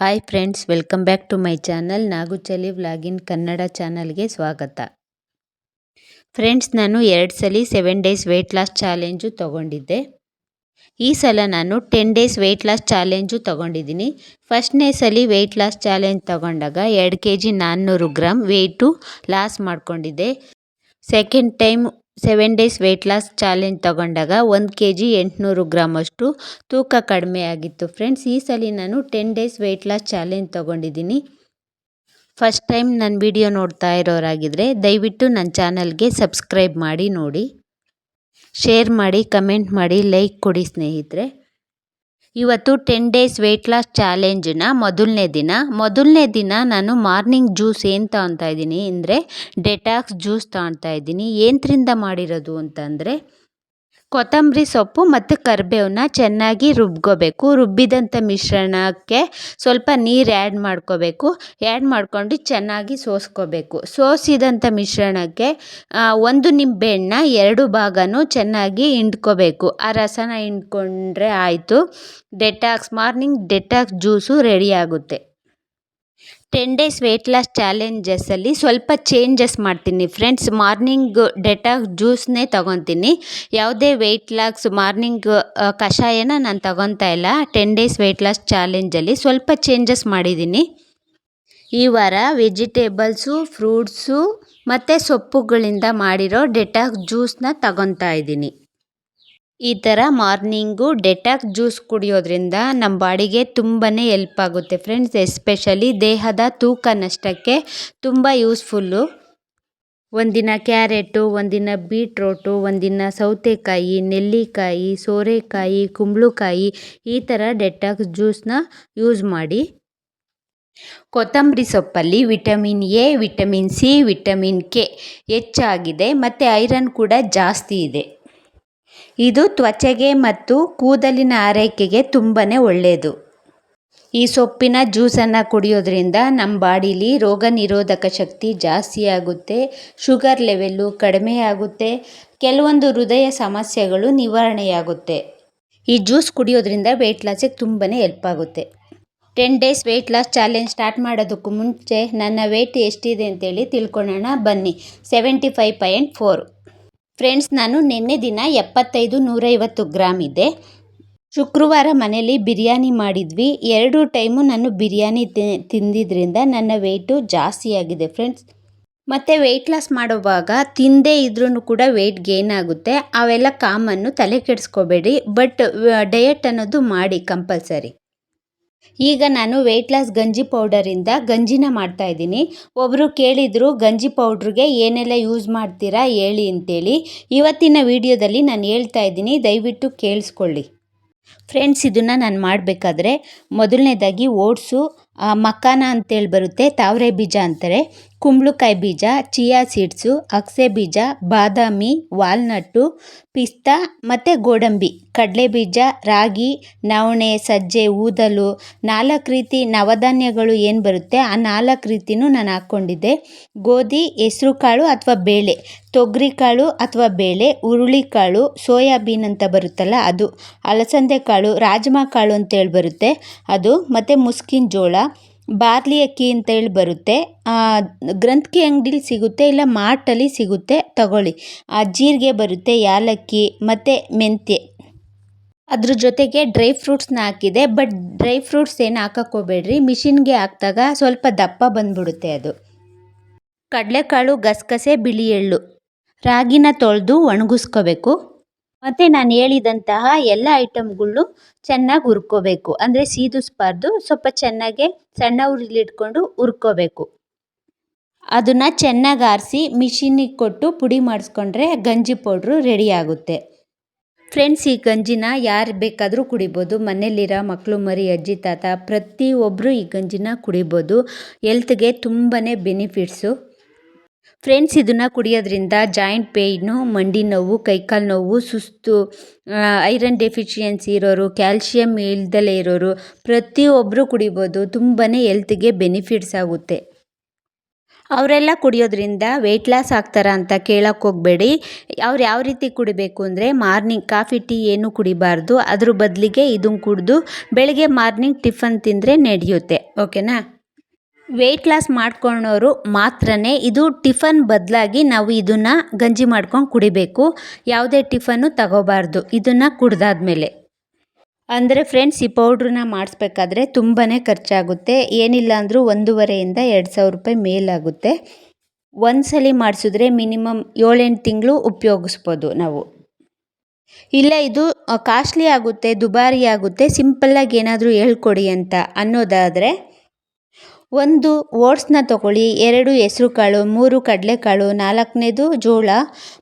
Hi friends, welcome back to my channel ನಾಗುಚಲಿ vlog in Kannada ಚಾನಲ್ಗೆ ಸ್ವಾಗತ. ಫ್ರೆಂಡ್ಸ್, ನಾನು 2 ಸಲ 7 ಡೇಸ್ ವೆಯ್ಟ್ ಲಾಸ್ ಚಾಲೆಂಜು ತೊಗೊಂಡಿದ್ದೆ. ಈ ಸಲ ನಾನು 10 ಡೇಸ್ ವೆಯ್ಟ್ ಲಾಸ್ ಚಾಲೆಂಜು ತೊಗೊಂಡಿದ್ದೀನಿ. ಫಸ್ಟ್ನೇ ಸಲ ವೆಯ್ಟ್ ಲಾಸ್ ಚಾಲೆಂಜ್ ತೊಗೊಂಡಾಗ 2 kg 400 ಗ್ರಾಮ್ ವೆಯ್ಟು ಲಾಸ್ ಮಾಡ್ಕೊಂಡಿದ್ದೆ. Second time 7 days wait loss challenge ತೊಗೊಂಡಾಗ 1 kg 800 ಗ್ರಾಮ್ ಅಷ್ಟು ತೂಕ ಕಡಿಮೆ ಆಗಿತ್ತು. ಫ್ರೆಂಡ್ಸ್, ಈ ಸಲ ನಾನು 10 ಡೇಸ್ ವೆಯ್ಟ್ ಲಾಸ್ ಚಾಲೆಂಜ್ ತೊಗೊಂಡಿದ್ದೀನಿ. ಫಸ್ಟ್ ಟೈಮ್ ನನ್ನ ವಿಡಿಯೋ ನೋಡ್ತಾ ಇರೋರಾಗಿದ್ದರೆ ದಯವಿಟ್ಟು ನನ್ನ ಚಾನಲ್ಗೆ ಸಬ್ಸ್ಕ್ರೈಬ್ ಮಾಡಿ ನೋಡಿ, ಶೇರ್ ಮಾಡಿ, ಕಮೆಂಟ್ ಮಾಡಿ, ಲೈಕ್ ಕೊಡಿ ಸ್ನೇಹಿತರೆ. ಇವತ್ತು 10 ಡೇಸ್ ವೆಯ್ಟ್ ಲಾಸ್ ಚಾಲೆಂಜ್ನ ಮೊದಲನೇ ದಿನ ನಾನು ಮಾರ್ನಿಂಗ್ ಜ್ಯೂಸ್ ಏನು ತಗೊತಾ ಇದ್ದೀನಿ ಅಂದರೆ ಡೆಟಾಕ್ಸ್ ಜ್ಯೂಸ್ ತಗೊತಾ ಇದ್ದೀನಿ. ಏನರಿಂದ ಮಾಡಿರೋದು ಅಂತಂದರೆ ಕೊತ್ತಂಬರಿ ಸೊಪ್ಪು ಮತ್ತು ಕರಿಬೇವನ್ನ ಚೆನ್ನಾಗಿ ರುಬ್ಕೋಬೇಕು. ರುಬ್ಬಿದಂಥ ಮಿಶ್ರಣಕ್ಕೆ ಸ್ವಲ್ಪ ನೀರು ಆ್ಯಡ್ ಮಾಡ್ಕೊಂಡು ಚೆನ್ನಾಗಿ ಸೋಸ್ಕೋಬೇಕು. ಸೋಸಿದಂಥ ಮಿಶ್ರಣಕ್ಕೆ 1 ನಿಂಬೆಹಣ್ಣ 2 ಭಾಗನೂ ಚೆನ್ನಾಗಿ ಹಿಂಡ್ಕೋಬೇಕು. ಆ ರಸನ ಹಿಂಡ್ಕೊಂಡ್ರೆ ಆಯಿತು, ಮಾರ್ನಿಂಗ್ ಡೆಟಾಕ್ಸ್ ಜ್ಯೂಸು ರೆಡಿ ಆಗುತ್ತೆ. 10 ಡೇಸ್ ವೆಯ್ಟ್ ಲಾಸ್ ಚಾಲೆಂಜಸ್ಸಲ್ಲಿ ಸ್ವಲ್ಪ ಚೇಂಜಸ್ ಮಾಡ್ತೀನಿ ಫ್ರೆಂಡ್ಸ್. ಮಾರ್ನಿಂಗ್ ಡೆಟಾಕ್ಸ್ ಜ್ಯೂಸ್ನೇ ತೊಗೊತೀನಿ. ಯಾವುದೇ ವೆಯ್ಟ್ ಲಾಸ್ ಮಾರ್ನಿಂಗ್ ಕಷಾಯನ ನಾನು ತೊಗೊತಾ ಇಲ್ಲ. 10 ಡೇಸ್ ವೆಯ್ಟ್ ಲಾಸ್ ಚಾಲೆಂಜಲ್ಲಿ ಸ್ವಲ್ಪ ಚೇಂಜಸ್ ಮಾಡಿದ್ದೀನಿ. ಈ ವಾರ ವೆಜಿಟೇಬಲ್ಸು, ಫ್ರೂಟ್ಸು ಮತ್ತು ಸೊಪ್ಪುಗಳಿಂದ ಮಾಡಿರೋ ಡೆಟಾಕ್ಸ್ ಜ್ಯೂಸನ್ನ ತೊಗೊತಾ ಇದ್ದೀನಿ. ಈ ಥರ ಮಾರ್ನಿಂಗು ಡೆಟಾಕ್ಸ್ ಜ್ಯೂಸ್ ಕುಡಿಯೋದ್ರಿಂದ ನಮ್ಮ ಬಾಡಿಗೆ ತುಂಬಾ ಹೆಲ್ಪ್ ಆಗುತ್ತೆ ಫ್ರೆಂಡ್ಸ್. ಎಸ್ಪೆಷಲಿ ದೇಹದ ತೂಕ ನಷ್ಟಕ್ಕೆ ತುಂಬ ಯೂಸ್ಫುಲ್ಲು. ಒಂದಿನ ಕ್ಯಾರೆಟು, ಒಂದಿನ ಬೀಟ್ರೋಟು, ಒಂದಿನ ಸೌತೆಕಾಯಿ, ನೆಲ್ಲಿಕಾಯಿ, ಸೋರೆಕಾಯಿ, ಕುಂಬಳಕಾಯಿ ಈ ಥರ ಡೆಟಾಕ್ಸ್ ಜ್ಯೂಸನ್ನ ಯೂಸ್ ಮಾಡಿ. ಕೊತ್ತಂಬರಿ ಸೊಪ್ಪಲ್ಲಿ vitamin A, vitamin C, vitamin K ಹೆಚ್ಚಾಗಿದೆ ಮತ್ತು ಐರನ್ ಕೂಡ ಜಾಸ್ತಿ ಇದೆ. ಇದು ತ್ವಚೆಗೆ ಮತ್ತು ಕೂದಲಿನ ಆರೈಕೆಗೆ ತುಂಬಾ ಒಳ್ಳೆಯದು. ಈ ಸೊಪ್ಪಿನ ಜ್ಯೂಸನ್ನು ಕುಡಿಯೋದ್ರಿಂದ ನಮ್ಮ ಬಾಡೀಲಿ ರೋಗ ನಿರೋಧಕ ಶಕ್ತಿ ಜಾಸ್ತಿ ಆಗುತ್ತೆ, ಶುಗರ್ ಲೆವೆಲ್ಲು ಕಡಿಮೆ ಆಗುತ್ತೆ, ಕೆಲವೊಂದು ಹೃದಯ ಸಮಸ್ಯೆಗಳು ನಿವಾರಣೆಯಾಗುತ್ತೆ. ಈ ಜ್ಯೂಸ್ ಕುಡಿಯೋದ್ರಿಂದ ವೆಯ್ಟ್ ಲಾಸಿಗೆ ತುಂಬಾ ಹೆಲ್ಪ್ ಆಗುತ್ತೆ. 10 days wait loss challenge start ಮಾಡೋದಕ್ಕೂ ಮುಂಚೆ ನನ್ನ ವೆಯ್ಟ್ ಎಷ್ಟಿದೆ ಅಂತೇಳಿ ತಿಳ್ಕೊಳ್ಳೋಣ ಬನ್ನಿ. 75.4. ಫ್ರೆಂಡ್ಸ್, ನಾನು ನಿನ್ನೆ ದಿನ 75-150 ಗ್ರಾಮ್ ಇದೆ. ಶುಕ್ರವಾರ ಮನೇಲಿ ಬಿರಿಯಾನಿ ಮಾಡಿದ್ವಿ. 2 ಟೈಮು ನಾನು ಬಿರಿಯಾನಿ ತಿಂದಿದ್ರಿಂದ ನನ್ನ ವೆಯ್ಟು ಜಾಸ್ತಿ ಆಗಿದೆ ಫ್ರೆಂಡ್ಸ್. ಮತ್ತು ವೆಯ್ಟ್ ಲಾಸ್ ಮಾಡುವಾಗ ತಿಂದೇ ಇದ್ರೂ ಕೂಡ ವೆಯ್ಟ್ ಗೇನ್ ಆಗುತ್ತೆ. ಅವೆಲ್ಲ ಕಾಮನ್ನು, ತಲೆ ಕೆಡಿಸ್ಕೋಬೇಡಿ. ಬಟ್ ಡಯಟ್ ಅನ್ನೋದು ಮಾಡಿ ಕಂಪಲ್ಸರಿ. ಈಗ ನಾನು ವೆಯ್ಟ್ ಲಾಸ್ ಗಂಜಿ ಪೌಡರಿಂದ ಗಂಜಿನ ಮಾಡ್ತಾಯಿದ್ದೀನಿ. ಒಬ್ಬರು ಕೇಳಿದರು ಗಂಜಿ ಪೌಡ್ರಿಗೆ ಏನೆಲ್ಲ ಯೂಸ್ ಮಾಡ್ತೀರಾ ಹೇಳಿ ಅಂತೇಳಿ. ಇವತ್ತಿನ ವಿಡಿಯೋದಲ್ಲಿ ನಾನು ಹೇಳ್ತಾ ಇದ್ದೀನಿ, ದಯವಿಟ್ಟು ಕೇಳಿಸ್ಕೊಳ್ಳಿ ಫ್ರೆಂಡ್ಸ್. ಇದನ್ನು ನಾನು ಮಾಡಬೇಕಾದ್ರೆ ಮೊದಲನೇದಾಗಿ ಓಟ್ಸು, ಮಕಾನ ಅಂತೇಳಿ ಬರುತ್ತೆ, ತಾವರೆ ಬೀಜ ಅಂತಾರೆ, ಕುಂಬಳಕಾಯಿ ಬೀಜ, ಚಿಯಾ ಸೀಡ್ಸು, ಅಗಸೆ ಬೀಜ, ಬಾದಾಮಿ, ವಾಲ್ನಟ್ಟು, ಪಿಸ್ತಾ ಮತ್ತು ಗೋಡಂಬಿ, ಕಡಲೆ ಬೀಜ, ರಾಗಿ, ನವಣೆ, ಸಜ್ಜೆ, ಊದಲು, 4 ರೀತಿ ನವಧಾನ್ಯಗಳು ಏನು ಬರುತ್ತೆ ಆ 4 ರೀತಿನೂ ನಾನು ಹಾಕ್ಕೊಂಡಿದ್ದೆ. ಗೋಧಿ, ಹೆಸರು ಕಾಳು ಅಥವಾ ಬೇಳೆ, ತೊಗರಿ ಕಾಳು ಅಥವಾ ಬೇಳೆ, ಹುರುಳಿಕಾಳು, ಸೋಯಾಬೀನ್ ಅಂತ ಬರುತ್ತಲ್ಲ ಅದು, ಅಲಸಂದೆ ಕಾಳು, ರಾಜ್ಮಾ ಕಾಳು ಅಂತೇಳಿ ಬರುತ್ತೆ ಅದು, ಮತ್ತು ಮುಸ್ಕಿನ ಜೋಳ, ಬಾರ್ಲಿ ಅಕ್ಕಿ ಅಂತೇಳಿ ಬರುತ್ತೆ, ಗ್ರಂಥಿಗೆ ಅಂಗಡಿಲಿ ಸಿಗುತ್ತೆ, ಇಲ್ಲ ಮಾರ್ಟಲ್ಲಿ ಸಿಗುತ್ತೆ ತಗೊಳ್ಳಿ. ಜೀರಿಗೆ ಬರುತ್ತೆ, ಯಾಲಕ್ಕಿ ಮತ್ತು ಮೆಂತ್ಯ. ಅದ್ರ ಜೊತೆಗೆ ಡ್ರೈ ಫ್ರೂಟ್ಸ್ನ ಹಾಕಿದೆ. ಬಟ್ ಡ್ರೈ ಫ್ರೂಟ್ಸ್ ಏನು ಹಾಕೋಬೇಡ್ರಿ, ಮಿಷಿನ್ಗೆ ಹಾಕಿದಾಗ ಸ್ವಲ್ಪ ದಪ್ಪ ಬಂದ್ಬಿಡುತ್ತೆ ಅದು. ಕಡಲೆಕಾಳು, ಗಸಗಸೆ, ಬಿಳಿ ಎಳ್ಳು, ರಾಗಿನ ತೊಳೆದು ಒಣಗಿಸ್ಕೋಬೇಕು. ಮತ್ತು ನಾನು ಹೇಳಿದಂತಹ ಎಲ್ಲ ಐಟಮ್ಗಳು ಚೆನ್ನಾಗಿ ಹುರ್ಕೋಬೇಕು. ಅಂದರೆ ಸೀದಿಸ್ಬಾರ್ದು, ಸ್ವಲ್ಪ ಚೆನ್ನಾಗೆ ಸಣ್ಣ ಉರಿಲಿಟ್ಕೊಂಡು ಹುರ್ಕೋಬೇಕು. ಅದನ್ನು ಚೆನ್ನಾಗಿ ಆರಿಸಿ ಮಿಷಿನಿಗೆ ಕೊಟ್ಟು ಪುಡಿ ಮಾಡಿಸ್ಕೊಂಡ್ರೆ ಗಂಜಿ ಪೌಡ್ರು ರೆಡಿ ಆಗುತ್ತೆ. ಫ್ರೆಂಡ್ಸ್, ಈ ಗಂಜಿನ ಯಾರು ಬೇಕಾದರೂ ಕುಡಿಬೋದು. ಮನೇಲಿರೋ ಮಕ್ಕಳು, ಮರಿ, ಅಜ್ಜಿ, ತಾತ ಪ್ರತಿಯೊಬ್ಬರು ಈ ಗಂಜಿನ ಕುಡಿಬೋದು. ಹೆಲ್ತ್ಗೆ ತುಂಬಾ ಬೆನಿಫಿಟ್ಸು. ಫ್ರೆಂಡ್ಸ್, ಇದನ್ನು ಕುಡಿಯೋದ್ರಿಂದ ಜಾಯಿಂಟ್ ಪೇಯ್ನು, ಮಂಡಿ ನೋವು, ಕೈಕಾಲು ನೋವು, ಸುಸ್ತು, ಐರನ್ ಡೆಫಿಷಿಯನ್ಸಿ ಇರೋರು, ಕ್ಯಾಲ್ಶಿಯಂ ಇಲ್ದಲೇ ಇರೋರು ಪ್ರತಿಯೊಬ್ಬರು ಕುಡಿಬೋದು. ತುಂಬಾ ಹೆಲ್ತ್ಗೆ ಬೆನಿಫಿಟ್ಸ್ ಆಗುತ್ತೆ. ಅವರೆಲ್ಲ ಕುಡಿಯೋದ್ರಿಂದ ವೆಯ್ಟ್ ಲಾಸ್ ಆಗ್ತಾರಾ ಅಂತ ಕೇಳೋಕ್ಕೆ ಹೋಗಬೇಡಿ. ಅವ್ರು ಯಾವ ರೀತಿ ಕುಡಿಬೇಕು ಅಂದರೆ ಮಾರ್ನಿಂಗ್ ಕಾಫಿ ಟೀ ಏನೂ ಕುಡಿಬಾರ್ದು. ಅದ್ರ ಬದಲಿಗೆ ಇದನ್ನು ಕುಡಿದು ಬೆಳಗ್ಗೆ ಮಾರ್ನಿಂಗ್ ಟಿಫನ್ ತಿಂದರೆ ನಡೆಯುತ್ತೆ. ಓಕೆನಾ? ವೆಯ್ಟ್ ಲಾಸ್ ಮಾಡ್ಕೊಳ್ಳೋರು ಮಾತ್ರನೇ ಇದು ಟಿಫನ್ ಬದಲಾಗಿ ನಾವು ಇದನ್ನು ಗಂಜಿ ಮಾಡ್ಕೊಂಡು ಕುಡಿಬೇಕು. ಯಾವುದೇ ಟಿಫನ್ನು ತಗೋಬಾರ್ದು ಇದನ್ನು ಕುಡ್ದಾದ್ಮೇಲೆ. ಅಂದರೆ ಫ್ರೆಂಡ್ಸ್, ಈ ಪೌಡ್ರನ್ನ ಮಾಡಿಸ್ಬೇಕಾದ್ರೆ ತುಂಬಾ ಖರ್ಚಾಗುತ್ತೆ. ಏನಿಲ್ಲ ಅಂದರೂ 1,500 2,000 ರೂಪಾಯಿ ಮೇಲಾಗುತ್ತೆ. ಒಂದ್ಸಲಿ ಮಾಡಿಸಿದ್ರೆ ಮಿನಿಮಮ್ 7-8 ತಿಂಗಳು ಉಪಯೋಗಿಸ್ಬೋದು ನಾವು. ಇಲ್ಲ ಇದು ಕಾಸ್ಟ್ಲಿ ಆಗುತ್ತೆ, ದುಬಾರಿ ಆಗುತ್ತೆ, ಸಿಂಪಲ್ಲಾಗಿ ಏನಾದರೂ ಹೇಳ್ಕೊಡಿ ಅಂತ ಅನ್ನೋದಾದರೆ 1 ಓಟ್ಸ್ನ ತಗೊಳ್ಳಿ, 2 ಹೆಸರುಕಾಳು, 3 ಕಡಲೆಕಾಳು, 4ನೇದು ಜೋಳ,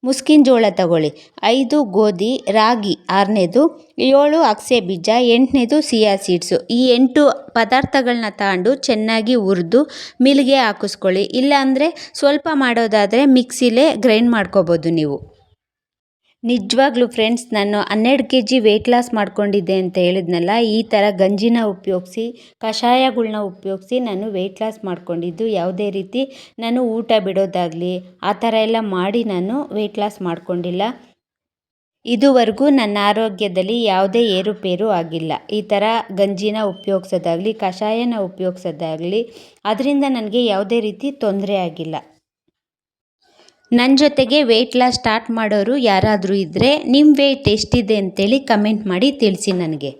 ಮುಸ್ಕಿನ ಜೋಳ ತಗೊಳ್ಳಿ, 5 ಗೋಧಿ, ರಾಗಿ 6ನೇದು, 7 ಅಗಸೆ ಬೀಜ, 8ನೇದು ಸಿಯಾ ಸೀಡ್ಸು. ಈ 8 ಪದಾರ್ಥಗಳನ್ನ ತಗೊಂಡು ಚೆನ್ನಾಗಿ ಹುರಿದು ಮಿಲ್ಗೆ ಹಾಕಿಸ್ಕೊಳ್ಳಿ. ಇಲ್ಲಾಂದರೆ ಸ್ವಲ್ಪ ಮಾಡೋದಾದರೆ ಮಿಕ್ಸಿಲೇ ಗ್ರೈಂಡ್ ಮಾಡ್ಕೋಬೋದು ನೀವು. ನಿಜವಾಗ್ಲೂ ಫ್ರೆಂಡ್ಸ್, ನಾನು 12 kg ವೆಯ್ಟ್ ಲಾಸ್ ಮಾಡ್ಕೊಂಡಿದ್ದೆ ಅಂತ ಹೇಳಿದ್ನಲ್ಲ, ಈ ಥರ ಗಂಜಿನ ಉಪಯೋಗಿಸಿ, ಕಷಾಯಗಳ್ನ ಉಪಯೋಗಿಸಿ ನಾನು ವೆಯ್ಟ್ ಲಾಸ್ ಮಾಡ್ಕೊಂಡಿದ್ದು. ಯಾವುದೇ ರೀತಿ ನಾನು ಊಟ ಬಿಡೋದಾಗಲಿ ಆ ಥರ ಎಲ್ಲ ಮಾಡಿ ನಾನು ವೆಯ್ಟ್ ಲಾಸ್ ಮಾಡ್ಕೊಂಡಿಲ್ಲ. ಇದುವರೆಗೂ ನನ್ನ ಆರೋಗ್ಯದಲ್ಲಿ ಯಾವುದೇ ಏರುಪೇರು ಆಗಿಲ್ಲ. ಈ ಥರ ಗಂಜಿನ ಉಪಯೋಗಿಸೋದಾಗಲಿ, ಕಷಾಯನ ಉಪಯೋಗಿಸೋದಾಗಲಿ ಅದರಿಂದ ನನಗೆ ಯಾವುದೇ ರೀತಿ ತೊಂದರೆ ಆಗಿಲ್ಲ. ನನ್ನ ಜೊತೆಗೆ ವೆಯ್ಟ್ ಲಾಸ್ ಸ್ಟಾರ್ಟ್ ಮಾಡೋರು ಯಾರಾದರೂ ಇದ್ದರೆ ನಿಮ್ಮ ವೆಯ್ಟ್ ಎಷ್ಟಿದೆ ಅಂತೇಳಿ ಕಮೆಂಟ್ ಮಾಡಿ ತಿಳಿಸಿ ನನಗೆ.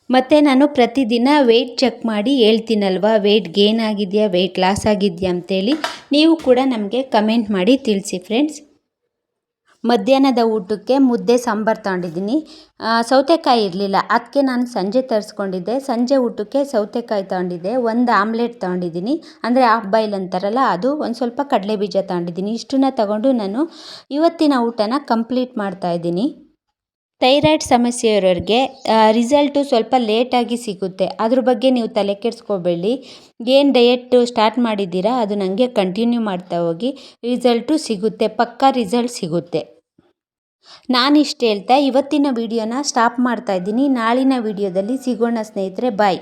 ಮತ್ತು ನಾನು ಪ್ರತಿದಿನ ವೆಯ್ಟ್ ಚೆಕ್ ಮಾಡಿ ಹೇಳ್ತೀನಲ್ವ, ವೆಯ್ಟ್ ಗೇನ್ ಆಗಿದೆಯಾ, ವೆಯ್ಟ್ ಲಾಸ್ ಆಗಿದೆಯಾ ಅಂತೇಳಿ. ನೀವು ಕೂಡ ನಮಗೆ ಕಮೆಂಟ್ ಮಾಡಿ ತಿಳಿಸಿ ಫ್ರೆಂಡ್ಸ್. ಮಧ್ಯಾಹ್ನದ ಊಟಕ್ಕೆ ಮುದ್ದೆ ಸಾಂಬಾರು ತಗೊಂಡಿದ್ದೀನಿ. ಸೌತೆಕಾಯಿ ಇರಲಿಲ್ಲ, ಅದಕ್ಕೆ ನಾನು ಸಂಜೆ ತರಿಸ್ಕೊಂಡಿದ್ದೆ. ಸಂಜೆ ಊಟಕ್ಕೆ ಸೌತೆಕಾಯಿ ತಗೊಂಡಿದ್ದೆ, 1 ಆಮ್ಲೆಟ್ ತಗೊಂಡಿದ್ದೀನಿ, ಅಂದರೆ ಹಾಫ್ ಬಾಯ್ಲ್ ಅಂತಾರಲ್ಲ ಅದು, ಒಂದು ಸ್ವಲ್ಪ ಕಡಲೆ ಬೀಜ ತಗೊಂಡಿದ್ದೀನಿ. ಇಷ್ಟನ್ನ ತಗೊಂಡು ನಾನು ಇವತ್ತಿನ ಊಟನ ಕಂಪ್ಲೀಟ್ ಮಾಡ್ತಾಯಿದ್ದೀನಿ. ಥೈರಾಯ್ಡ್ ಸಮಸ್ಯೆ ಇರೋರಿಗೆ ರಿಸಲ್ಟು ಸ್ವಲ್ಪ ಲೇಟಾಗಿ ಸಿಗುತ್ತೆ. ಅದ್ರ ಬಗ್ಗೆ ನೀವು ತಲೆ ಕೆಡಿಸ್ಕೋಬೇಡಿ. ಏನು ಡಯೆಟ್ ಸ್ಟಾರ್ಟ್ ಮಾಡಿದ್ದೀರಾ ಅದು ನನಗೆ ಕಂಟಿನ್ಯೂ ಮಾಡ್ತಾ ಹೋಗಿ, ರಿಸಲ್ಟು ಸಿಗುತ್ತೆ, ಪಕ್ಕಾ ರಿಸಲ್ಟ್ ಸಿಗುತ್ತೆ. ನಾನಿಷ್ಟು ಹೇಳ್ತಾ ಇವತ್ತಿನ ವಿಡಿಯೋನ ಸ್ಟಾಪ್ ಮಾಡ್ತಾಯಿದ್ದೀನಿ. ನಾಳಿನ ವಿಡಿಯೋದಲ್ಲಿ ಸಿಗೋಣ ಸ್ನೇಹಿತರೆ. ಬಾಯ್.